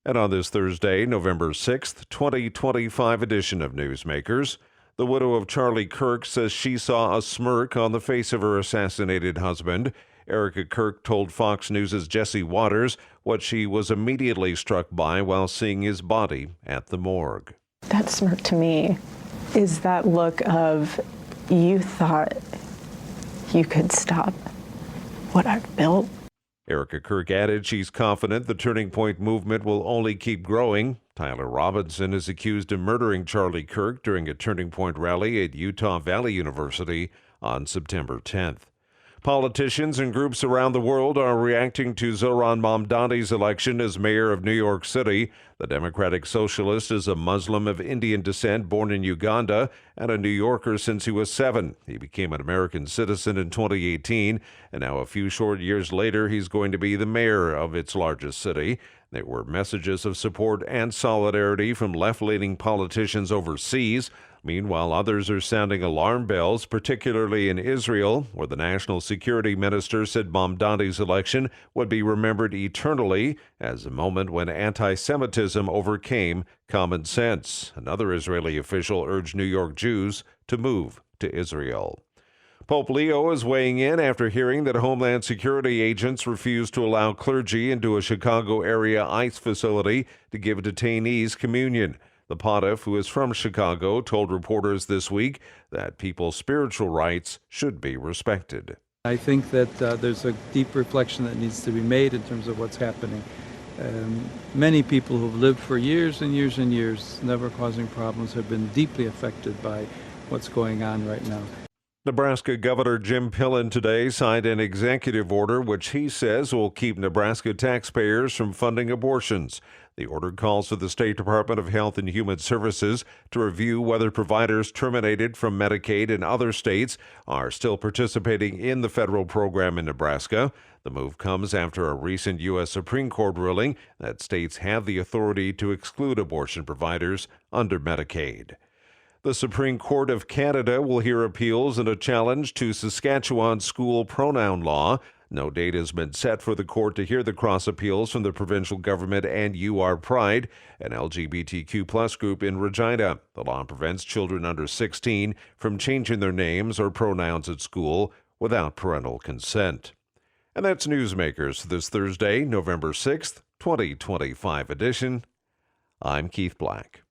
And on this Thursday, November 6th, 2025 edition of Newsmakers, the widow of Charlie Kirk says she saw a smirk on the face of her assassinated husband. Erika Kirk told Fox News' Jesse Waters what she was immediately struck by while seeing his body at the morgue. That smirk to me is that look of, you thought you could stop what I've built. Erika Kirk added she's confident the Turning Point movement will only keep growing. Tyler Robinson is accused of murdering Charlie Kirk during a Turning Point rally at Utah Valley University on September 10th. Politicians and groups around the world are reacting to Zohran Mamdani's election as mayor of New York City. The Democratic Socialist is a Muslim of Indian descent born in Uganda and a New Yorker since he was 7. He became an American citizen in 2018, and now a few short years later, he's going to be the mayor of its largest city. There were messages of support and solidarity from left-leaning politicians overseas. Meanwhile, others are sounding alarm bells, particularly in Israel, where the national security minister said Mamdani's election would be remembered eternally as a moment when anti-Semitism overcame common sense. Another Israeli official urged New York Jews to move to Israel. Pope Leo is weighing in after hearing that Homeland Security agents refused to allow clergy into a Chicago area ICE facility to give detainees communion. The pontiff, who is from Chicago, told reporters this week that people's spiritual rights should be respected. I think that there's a deep reflection that needs to be made in terms of what's happening. Many people who've lived for years and years and years, never causing problems, have been deeply affected by what's going on right now. Nebraska Governor Jim Pillen today signed an executive order which he says will keep Nebraska taxpayers from funding abortions. The order calls for the State Department of Health and Human Services to review whether providers terminated from Medicaid in other states are still participating in the federal program in Nebraska. The move comes after a recent U.S. Supreme Court ruling that states have the authority to exclude abortion providers under Medicaid. The Supreme Court of Canada will hear appeals in a challenge to Saskatchewan's school pronoun law. No date has been set for the court to hear the cross appeals from the provincial government and UR Pride, an LGBTQ+ group in Regina. The law prevents children under 16 from changing their names or pronouns at school without parental consent. And that's Newsmakers for this Thursday, November 6th, 2025 edition. I'm Keith Black.